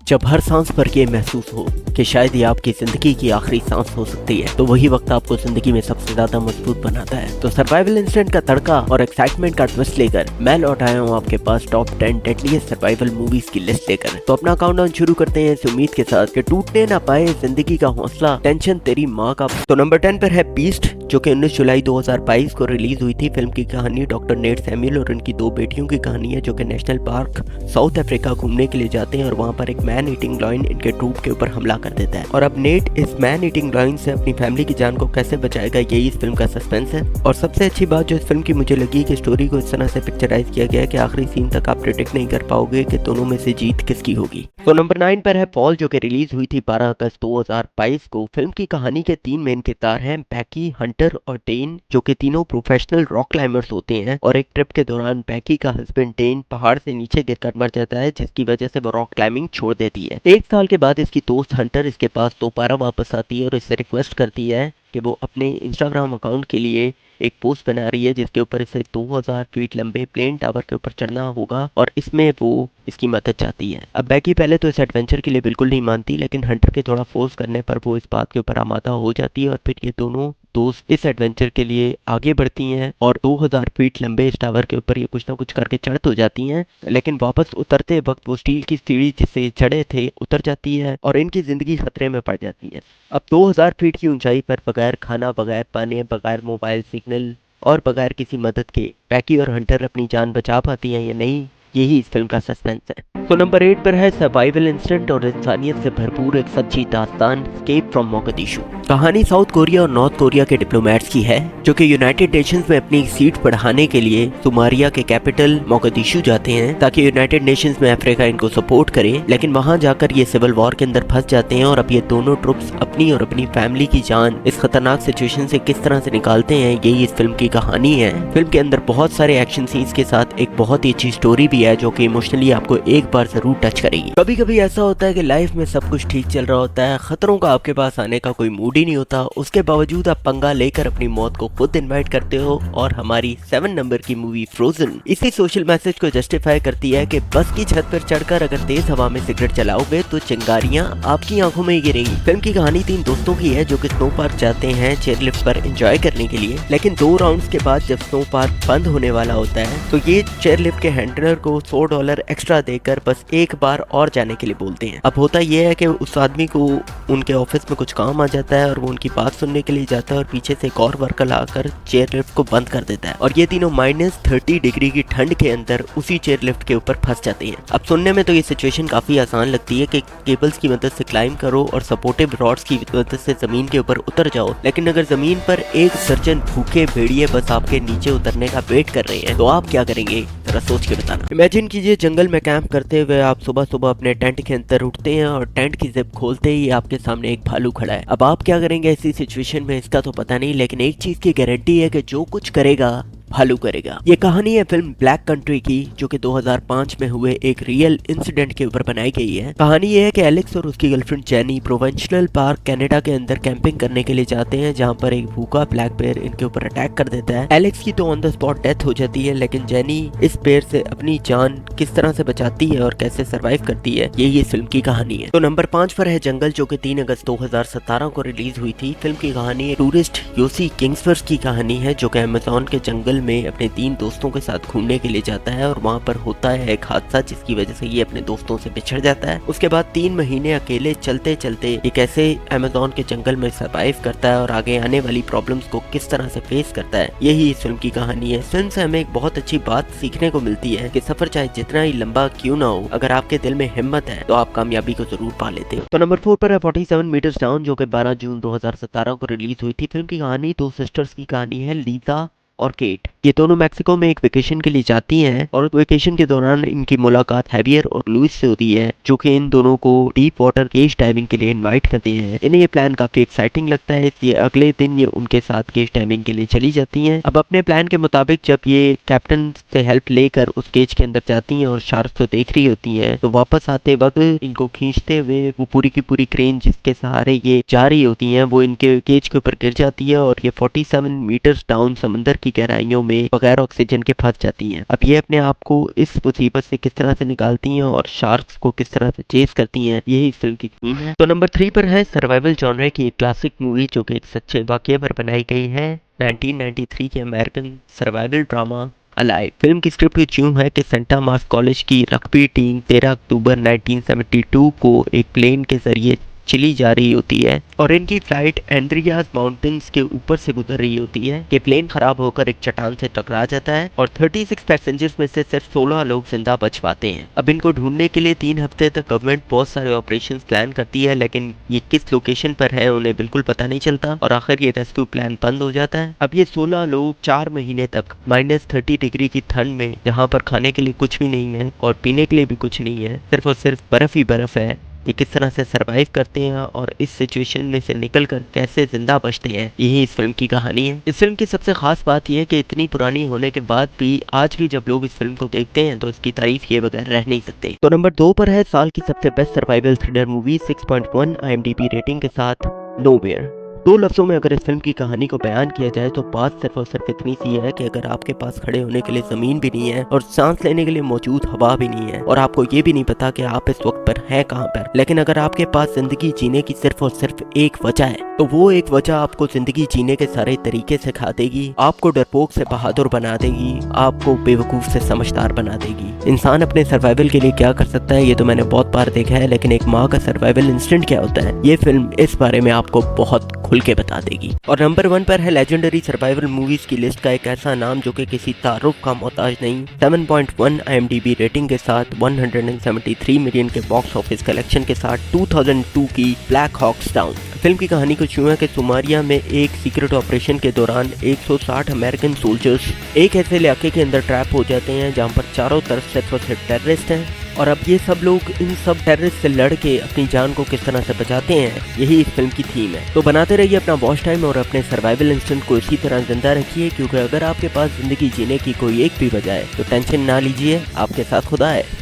जब हर सांस पर ये महसूस हो कि शायद ये आपकी जिंदगी की आखिरी सांस हो सकती है, तो वही वक्त आपको जिंदगी में सबसे ज्यादा मजबूत बनाता है। तो सर्वाइवल इंस्टेंट का तड़का और एक्साइटमेंट का ट्विस्ट लेकर मैं लौट आया हूँ आपके पास टॉप 10 डेडलीस्ट सर्वाइवल मूवीज की लिस्ट लेकर। तो अपना काउंटडाउन शुरू करते हैं इस उम्मीद के साथ कि टूटने ना पाए जिंदगी का हौसला, टेंशन तेरी माँ का। तो नंबर 10 पर है बीस्ट, जो कि 19 जुलाई 2022 को रिलीज हुई थी। फिल्म की कहानी डॉक्टर नेट सैमुअल और उनकी दो बेटियों की कहानी है, जो कि नेशनल पार्क साउथ अफ्रीका घूमने के लिए जाते हैं और वहाँ पर एक मैन ईटिंग लॉयन इनके ट्रूप के ऊपर हमला कर देता है। और अब नेट इस मैन ईटिंग लॉयन से अपनी फैमिली की जान को कैसे बचाएगा, यही इस फिल्म का सस्पेंस है। और सबसे अच्छी बात जो इस फिल्म की मुझे लगी कि स्टोरी को इस तरह से पिक्चराइज किया गया है कि आखिरी सीन तक आप प्रिडिक्ट नहीं कर पाओगे कि दोनों में से जीत किसकी होगी। तो नंबर 9 पर है फॉल, जो कि रिलीज हुई थी 12 अगस्त 2022 को। फिल्म की कहानी के 3 मेन किरदार हैं, बैकी, हंटर और डेन, जो कि तीनों प्रोफेशनल रॉक क्लाइंबर्स होते हैं। और एक ट्रिप के दौरान बैकी का हस्बैंड डेन पहाड़ से नीचे गिरकर मर जाता है, जिसकी वजह से वो रॉक क्लाइंबिंग छोड़ देती है। 1 साल के बाद इसकी दोस्त हंटर इसके पास दोबारा वापस आती है और इससे रिक्वेस्ट करती है कि वो अपने इंस्टाग्राम अकाउंट के लिए एक पोस्ट बना रही है, जिसके ऊपर इसे 2000 फीट लंबे प्लेन टावर के ऊपर चढ़ना होगा और इसमें वो इसकी मदद चाहती है। अब बैकी पहले तो इस एडवेंचर के लिए बिल्कुल नहीं मानती, लेकिन हंटर के थोड़ा फोर्स करने पर वो इस बात के ऊपर आमादा हो जाती है और फिर ये दोनों दोस्त इस एडवेंचर के लिए आगे बढ़ती हैं और 2000 फीट लंबे इस टावर के ऊपर ये कुछ ना कुछ करके चढ़ तो जाती हैं, लेकिन वापस उतरते वक्त वो स्टील की सीढ़ी जिससे चढ़े थे उतर जाती है और इनकी जिंदगी खतरे में पड़ जाती है। अब 2000 फीट की ऊंचाई पर बगैर खाना, बगैर पानी, बगैर मोबाइल सिग्नल और बगैर किसी मदद के बैकी और हंटर अपनी जान बचा पाती हैं या नहीं, यही इस फिल्म का सस्पेंस है। तो नंबर 8 पर है सर्वाइवल इंस्टेंट और इंसानियत से भरपूर एक सच्ची दास्तान, एस्केप फ्रॉम मोगादिशु। कहानी साउथ कोरिया और नॉर्थ कोरिया के डिप्लोमेट्स की है, जो कि यूनाइटेड नेशंस में अपनी सीट बढ़ाने के लिए सोमालिया के कैपिटल मोगादिशु जाते हैं, ताकि यूनाइटेड नेशंस में अफ्रीका इनको सपोर्ट करे। लेकिन वहां जाकर ये सिविल वॉर के अंदर फंस जाते हैं और अब ये दोनों ट्रुप्स अपनी और अपनी फैमिली की जान इस खतरनाक सिचुएशन से किस तरह से निकालते हैं, यही इस फिल्म की कहानी है। फिल्म के अंदर बहुत सारे एक्शन सीन्स के साथ एक बहुत ही अच्छी स्टोरी भी है, जो कि इमोशनली आपको एक बार जरूर टच करेगी। कभी कभी ऐसा होता है कि लाइफ में सब कुछ ठीक चल रहा होता है, खतरों का आपके पास आने का कोई मूड ही नहीं होता, उसके बावजूद आप पंगा लेकर अपनी मौत को खुद इनवाइट करते हो। और हमारी 7 नंबर की मूवी फ्रोजन इसी सोशल मैसेज को जस्टिफाई करती है कि बस की छत पर चढ़कर अगर तेज हवा में सिगरेट चलाओगे तो चिंगारियां आपकी आंखों में ही गिरेंगी। फिल्म की कहानी 3 दोस्तों की है, जो कि स्नो पार्क जाते हैं चेयर लिफ्ट पर एंजॉय करने के लिए, लेकिन 2 राउंड्स के बाद जब स्नो पार्क बंद होने वाला होता है तो ये चेयर लिफ्ट के हैंडलर को $100 एक्स्ट्रा देकर बस एक बार और जाने के लिए बोलते हैं। अब होता यह है कि उस आदमी को उनके ऑफिस में कुछ काम आ जाता है और वो उनकी बात सुनने के लिए जाता है और पीछे से एक और वर्कर आकर चेयर लिफ्ट को बंद कर देता है और ये तीनों -30 डिग्री की ठंड के अंदर उसी चेयर लिफ्ट के ऊपर फंस जाते हैं। अब सुनने में तो ये सिचुएशन काफी आसान लगती है कि केबल्स की मदद से क्लाइंब करो और सपोर्टिव रॉड्स की मदद से जमीन के ऊपर उतर जाओ, लेकिन अगर जमीन पर एक दर्जन भूखे भेड़िए बस आपके नीचे उतरने का वेट कर रहे हैं तो आप क्या करेंगे, जरा सोच के बताना। इमेजिन कीजिए जंगल में कैंप करते हुए आप सुबह सुबह अपने टेंट के अंदर उठते हैं और टेंट की जिप खोलते ही आपके सामने एक भालू खड़ा है। अब आप क्या करेंगे ऐसी सिचुएशन में, इसका तो पता नहीं, लेकिन एक चीज की गारंटी है कि जो कुछ करेगा भालू करेगा। ये कहानी है फिल्म ब्लैक कंट्री की, जो कि 2005 में हुए एक रियल इंसिडेंट के ऊपर बनाई गई है। कहानी ये है कि एलेक्स और उसकी girlfriend jenny provincial park Canada के अंदर कैंपिंग करने के लिए जाते हैं, जहां पर एक भूखा ब्लैक बेयर इनके ऊपर अटैक कर देता है। एलेक्स की तो ऑन द स्पॉट डेथ हो जाती है, लेकिन जेनी इस बेयर से अपनी जान किस तरह से बचाती है और कैसे सर्वाइव करती है, यही इस फिल्म की कहानी है। तो नंबर 5 पर है जंगल, जो कि 3 अगस्त 2017 को रिलीज हुई थी। फिल्म की कहानी टूरिस्ट योसी किंग्सवर्थ की कहानी है, जो कि अमेज़न के जंगल में अपने 3 दोस्तों के साथ घूमने के लिए जाता है और वहां पर होता है एक हादसा, जिसकी वजह से ये अपने दोस्तों से बिछड़ जाता है। उसके बाद 3 महीने अकेले चलते चलते एक ऐसे अमेज़न के जंगल में सर्वाइव करता है और आगे आने वाली प्रॉब्लम्स को किस तरह से फेस करता है, यही इस फिल्म की कहानी है। फिल्म से हमें एक बहुत अच्छी बात सीखने को मिलती है कि सफर चाहे जितना ही लंबा क्यों ना हो, अगर आपके दिल में हिम्मत है तो आप कामयाबी को जरूर पा लेते हो। तो नंबर 4 पर है 47 मीटर्स डाउन, जो कि 12 जून 2017 को रिलीज हुई थी। फिल्म की कहानी 2 सिस्टर्स की कहानी है, लीजा और केट। ये दोनों मैक्सिको में एक वेकेशन के लिए जाती हैं और वेकेशन के दौरान इनकी मुलाकात हैवियर और लुइस से होती है, जो कि इन दोनों को डीप वाटर केज डाइविंग के लिए इनवाइट करते हैं। इन्हें ये प्लान काफी एक्साइटिंग लगता है, इसलिए अगले दिन ये उनके साथ केज डाइविंग के लिए चली जाती हैं। अब अपने प्लान के मुताबिक जब ये कैप्टन से हेल्प लेकर उस केज के अंदर जाती हैं और शार्क को देख रही होती हैं, तो वापस आते वक्त इनको खींचते हुए वो पूरी की पूरी क्रेन जिसके सहारे ये जा रही होती है वो इनके केज के ऊपर गिर जाती है और ये 47 मीटर्स डाउन समंदर की की गहराइयों में बगैर ऑक्सीजन के फंस जाती हैं। अब ये अपने आप को इस मुसीबत से किस तरह से निकालती हैं और शार्क्स को किस तरह से चेस करती हैं, यही इस फिल्म की थीम है। तो नंबर 3 पर है सर्वाइवल जॉनर की एक क्लासिक मूवी जो कि एक सच्चे वाकये पर बनाई गई है, 1993 की American survival drama alive. Film की स्क्रिप्ट कुछ यूं है कि सेंटा मार्क्स कॉलेज की रग्बी टीम 13 अक्टूबर 1972 को एक प्लेन के जरिए चिली जा रही होती है और इनकी फ्लाइट एंड्रियास माउंटेन्स के ऊपर से गुजर रही होती है कि प्लेन खराब होकर एक चट्टान से टकरा जाता है और 36 पैसेंजर्स में से सिर्फ 16 लोग जिंदा बच पाते हैं। अब इनको ढूंढने के लिए 3 हफ्ते तक गवर्नमेंट बहुत सारे ऑपरेशंस प्लान करती है, लेकिन ये किस लोकेशन पर है उन्हें बिल्कुल पता नहीं चलता और आखिर ये रेस्क्यू प्लान बंद हो जाता है। अब ये 16 लोग 4 महीने तक -30 डिग्री की ठंड में, जहाँ पर खाने के लिए कुछ भी नहीं है और पीने के लिए भी कुछ नहीं है, सिर्फ और सिर्फ बर्फ ही बर्फ है, ये किस तरह से सरवाइव करते हैं और इस सिचुएशन में से निकलकर कैसे जिंदा बचते हैं, यही इस फिल्म की कहानी है। इस फिल्म की सबसे खास बात यह है कि इतनी पुरानी होने के बाद भी आज भी जब लोग इस फिल्म को देखते हैं तो इसकी तारीफ किए बगैर रह नहीं सकते। तो नंबर 2 पर है साल की सबसे best survival thriller movie 6.1 IMDb rating के साथ नोवेयर। 2 लफ्जों में अगर इस फिल्म की कहानी को बयान किया जाए तो बात सिर्फ और सिर्फ इतनी सी है कि अगर आपके पास खड़े होने के लिए जमीन भी नहीं है और सांस लेने के लिए मौजूद हवा भी नहीं है और आपको ये भी नहीं पता कि आप इस वक्त पर हैं कहाँ पर, लेकिन अगर आपके पास जिंदगी जीने की सिर्फ और सिर्फ एक वजह है तो वो एक वजह आपको जिंदगी जीने के सारे तरीके सिखा देगी, आपको डरपोक से बहादुर बना देगी, आपको बेवकूफ से समझदार बना देगी। इंसान अपने सर्वाइवल के लिए क्या कर सकता है ये तो मैंने बहुत बार देखा है, लेकिन एक माँ का सर्वाइवल इंस्टिंक्ट क्या होता है ये फिल्म इस बारे में आपको बहुत खुल के बता देगी। और नंबर 1 पर है लेजेंडरी सर्वाइवल मूवीज की लिस्ट का एक ऐसा नाम जो कि किसी तारुफ का मोहताज नहीं, 7.1 IMDb रेटिंग के साथ 173 मिलियन के बॉक्स ऑफिस कलेक्शन के साथ 2002 की ब्लैक हॉक्स डाउन। फिल्म की कहानी कुछ यूं है कि सोमालिया में एक सीक्रेट ऑपरेशन के दौरान 160 अमेरिकन सोल्जर्स एक ऐसे इलाके के अंदर ट्रैप हो जाते हैं जहां पर चारों तरफ सिर्फ और सिर्फ टेररिस्ट हैं और अब ये सब लोग इन सब टेररिस्ट से लड़ के अपनी जान को किस तरह से बचाते हैं, यही इस फिल्म की थीम है। तो बनाते रहिए अपना वॉच टाइम और अपने सर्वाइवल इंस्टिंक्ट को इसी तरह जिंदा रखिए, क्योंकि अगर आपके पास जिंदगी जीने की कोई एक भी वजह है तो टेंशन ना लीजिए, आपके साथ खुदा है।